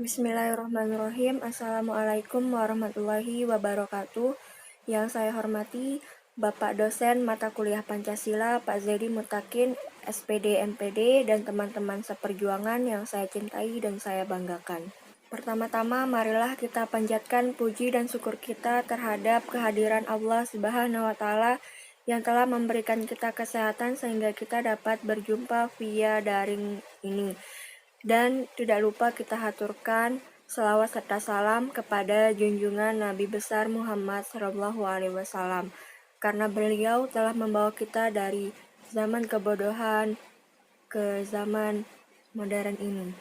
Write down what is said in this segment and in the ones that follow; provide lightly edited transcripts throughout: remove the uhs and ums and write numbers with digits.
Bismillahirrahmanirrahim. Assalamualaikum warahmatullahi wabarakatuh. Yang saya hormati Bapak dosen mata kuliah Pancasila Pak Zedi Mutakin, SPD MPD, dan teman-teman seperjuangan yang saya cintai dan saya banggakan. Pertama-tama marilah kita panjatkan puji dan syukur kita terhadap kehadiran Allah Subhanahu wa taala yang telah memberikan kita kesehatan sehingga kita dapat berjumpa via daring ini. Dan tidak lupa kita haturkan selawat serta salam kepada junjungan Nabi besar Muhammad SAW, karena beliau telah membawa kita dari zaman kebodohan ke zaman modern ini.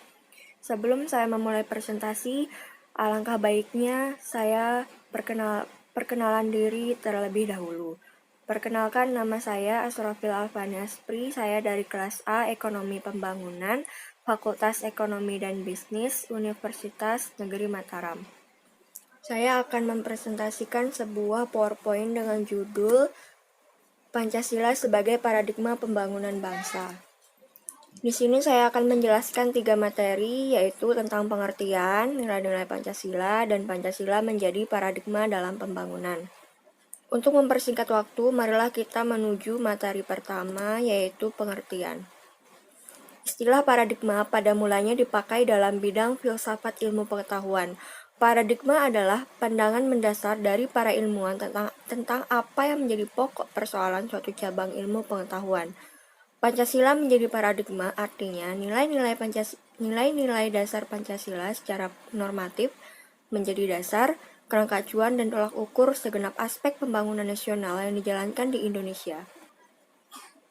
Sebelum saya memulai presentasi, alangkah baiknya saya perkenalan diri terlebih dahulu. Perkenalkan, nama saya Asrofil Alfani Aspri, saya dari kelas A Ekonomi Pembangunan, Fakultas Ekonomi dan Bisnis, Universitas Negeri Mataram. Saya akan mempresentasikan sebuah PowerPoint dengan judul Pancasila sebagai Paradigma Pembangunan Bangsa. Di sini saya akan menjelaskan 3 materi, yaitu tentang pengertian, nilai-nilai Pancasila, dan Pancasila menjadi paradigma dalam pembangunan. Untuk mempersingkat waktu, marilah kita menuju materi pertama, yaitu pengertian. Istilah paradigma pada mulanya dipakai dalam bidang filsafat ilmu pengetahuan. Paradigma adalah pandangan mendasar dari para ilmuwan tentang apa yang menjadi pokok persoalan suatu cabang ilmu pengetahuan. Pancasila menjadi paradigma, artinya nilai-nilai dasar Pancasila secara normatif menjadi dasar, kerangka acuan, dan tolak ukur segenap aspek pembangunan nasional yang dijalankan di Indonesia.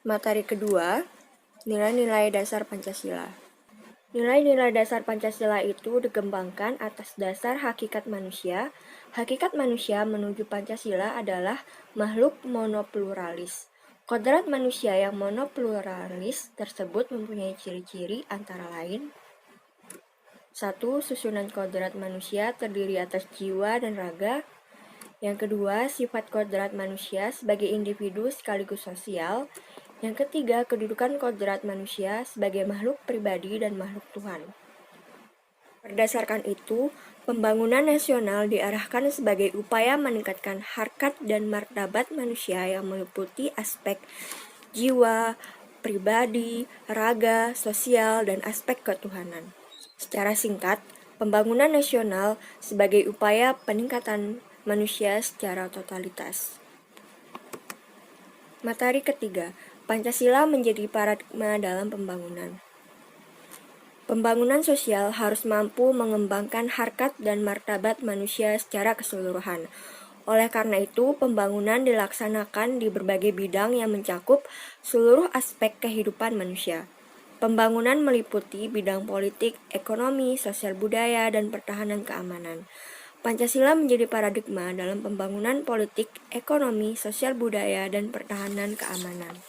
Materi kedua, nilai-nilai dasar Pancasila. Nilai-nilai dasar Pancasila itu dikembangkan atas dasar hakikat manusia. Hakikat manusia menuju Pancasila adalah makhluk monopluralis. Kodrat manusia yang monopluralis tersebut mempunyai ciri-ciri antara lain: 1. Susunan kodrat manusia terdiri atas jiwa dan raga. Yang kedua, sifat kodrat manusia sebagai individu sekaligus sosial. Yang ketiga, kedudukan kodrat manusia sebagai makhluk pribadi dan makhluk Tuhan. Berdasarkan itu, pembangunan nasional diarahkan sebagai upaya meningkatkan harkat dan martabat manusia yang meliputi aspek jiwa, pribadi, raga, sosial, dan aspek ketuhanan. Secara singkat, pembangunan nasional sebagai upaya peningkatan manusia secara totalitas. Materi ketiga, Pancasila menjadi paradigma dalam pembangunan. Pembangunan sosial harus mampu mengembangkan harkat dan martabat manusia secara keseluruhan. Oleh karena itu, pembangunan dilaksanakan di berbagai bidang yang mencakup seluruh aspek kehidupan manusia. Pembangunan meliputi bidang politik, ekonomi, sosial budaya, dan pertahanan keamanan. Pancasila menjadi paradigma dalam pembangunan politik, ekonomi, sosial budaya, dan pertahanan keamanan.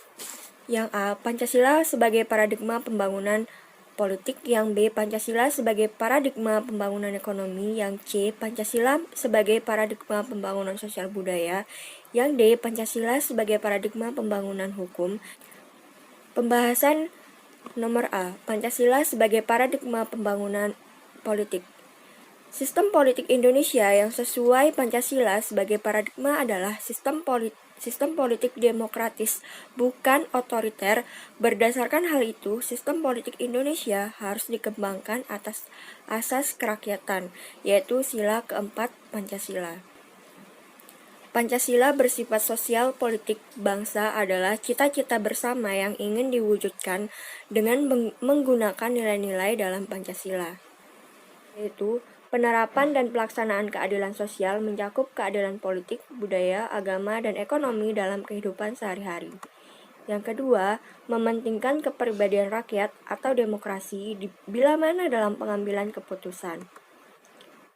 Yang A. Pancasila sebagai paradigma pembangunan politik. Yang B. Pancasila sebagai paradigma pembangunan ekonomi. Yang C. Pancasila sebagai paradigma pembangunan sosial budaya. Yang D. Pancasila sebagai paradigma pembangunan hukum. Pembahasan nomor A. Pancasila sebagai paradigma pembangunan politik. Sistem politik Indonesia yang sesuai Pancasila sebagai paradigma adalah sistem politik demokratis, bukan otoriter. Berdasarkan hal itu, sistem politik Indonesia harus dikembangkan atas asas kerakyatan, yaitu sila keempat Pancasila. Pancasila bersifat sosial politik bangsa adalah cita-cita bersama yang ingin diwujudkan dengan menggunakan nilai-nilai dalam Pancasila, yaitu penerapan dan pelaksanaan keadilan sosial mencakup keadilan politik, budaya, agama, dan ekonomi dalam kehidupan sehari-hari. Yang kedua, mementingkan kepribadian rakyat atau demokrasi bila mana dalam pengambilan keputusan.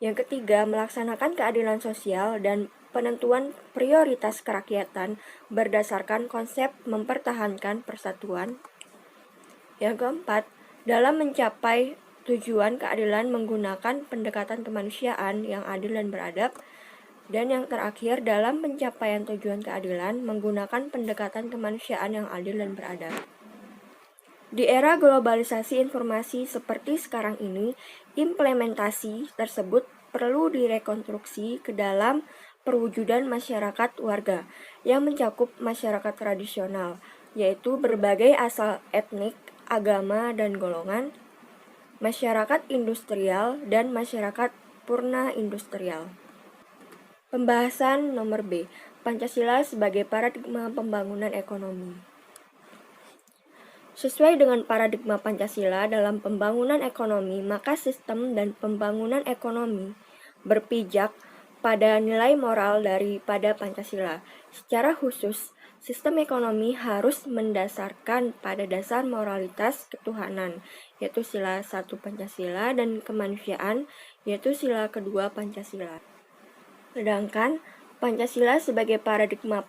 Yang ketiga, melaksanakan keadilan sosial dan penentuan prioritas kerakyatan berdasarkan konsep mempertahankan persatuan. Yang keempat, dalam mencapai tujuan keadilan menggunakan pendekatan kemanusiaan yang adil dan beradab. Dan yang terakhir, dalam pencapaian tujuan keadilan menggunakan pendekatan kemanusiaan yang adil dan beradab. Di era globalisasi informasi seperti sekarang ini, implementasi tersebut perlu direkonstruksi ke dalam perwujudan masyarakat warga yang mencakup masyarakat tradisional, yaitu berbagai asal etnik, agama, dan golongan, masyarakat industrial, dan masyarakat purna industrial. Pembahasan nomor B, Pancasila sebagai paradigma pembangunan ekonomi. Sesuai dengan paradigma Pancasila dalam pembangunan ekonomi, maka sistem dan pembangunan ekonomi berpijak pada nilai moral daripada Pancasila. Secara khusus, sistem ekonomi harus mendasarkan pada dasar moralitas ketuhanan, yaitu sila 1 Pancasila, dan kemanusiaan, yaitu sila kedua Pancasila. Sedangkan Pancasila sebagai paradigma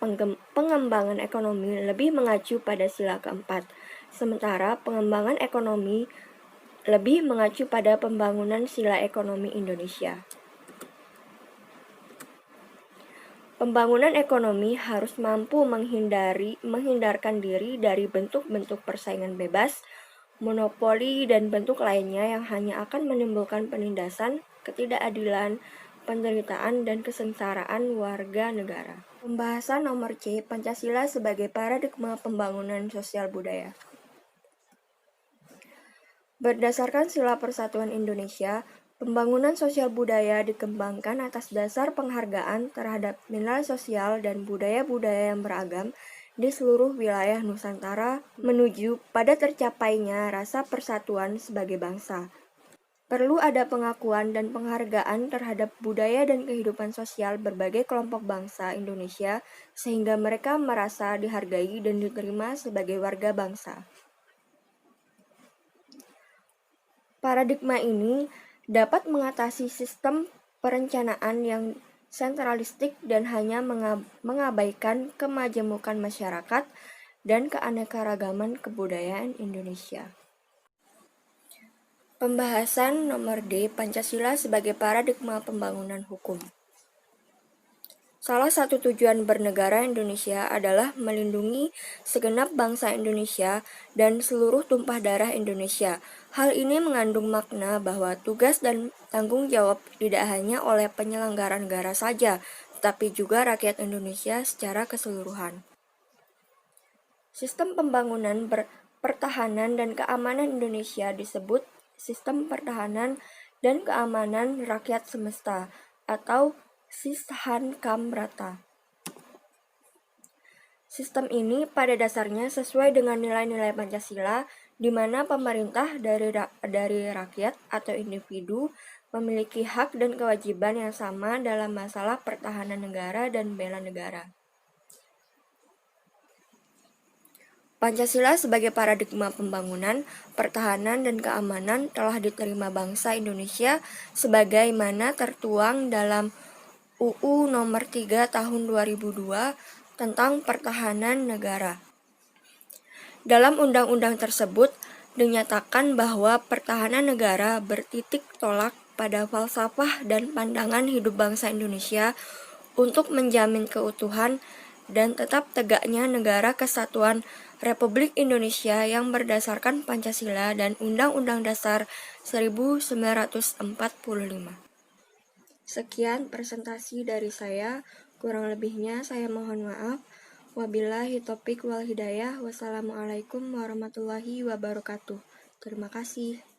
pengembangan ekonomi lebih mengacu pada sila keempat, sementara pengembangan ekonomi lebih mengacu pada pembangunan sila ekonomi Indonesia. Pembangunan ekonomi harus mampu menghindarkan diri dari bentuk-bentuk persaingan bebas, monopoli, dan bentuk lainnya yang hanya akan menimbulkan penindasan, ketidakadilan, penderitaan, dan kesengsaraan warga negara. Pembahasan nomor C, Pancasila sebagai paradigma pembangunan sosial budaya. Berdasarkan sila persatuan Indonesia, pembangunan sosial budaya dikembangkan atas dasar penghargaan terhadap nilai sosial dan budaya-budaya yang beragam di seluruh wilayah Nusantara menuju pada tercapainya rasa persatuan sebagai bangsa. Perlu ada pengakuan dan penghargaan terhadap budaya dan kehidupan sosial berbagai kelompok bangsa Indonesia sehingga mereka merasa dihargai dan diterima sebagai warga bangsa. Paradigma ini dapat mengatasi sistem perencanaan yang sentralistik dan hanya mengabaikan kemajemukan masyarakat dan keanekaragaman kebudayaan Indonesia. Pembahasan nomor D, Pancasila sebagai paradigma pembangunan hukum. Salah satu tujuan bernegara Indonesia adalah melindungi segenap bangsa Indonesia dan seluruh tumpah darah Indonesia. Hal ini mengandung makna bahwa tugas dan tanggung jawab tidak hanya oleh penyelenggara negara saja, tetapi juga rakyat Indonesia secara keseluruhan. Sistem pembangunan pertahanan dan keamanan Indonesia disebut Sistem Pertahanan dan Keamanan Rakyat Semesta atau Sishankam-Rata. Sistem ini pada dasarnya sesuai dengan nilai-nilai Pancasila, di mana pemerintah dari rakyat atau individu memiliki hak dan kewajiban yang sama dalam masalah pertahanan negara dan bela negara. Pancasila sebagai paradigma pembangunan, pertahanan, dan keamanan telah diterima bangsa Indonesia sebagaimana tertuang dalam UU Nomor 3 Tahun 2002 tentang Pertahanan Negara. Dalam undang-undang tersebut dinyatakan bahwa pertahanan negara bertitik tolak pada falsafah dan pandangan hidup bangsa Indonesia untuk menjamin keutuhan dan tetap tegaknya negara kesatuan Republik Indonesia yang berdasarkan Pancasila dan Undang-Undang Dasar 1945. Sekian presentasi dari saya, kurang lebihnya saya mohon maaf. Wabillahi taufiq wal hidayah. Wassalamualaikum warahmatullahi wabarakatuh. Terima kasih.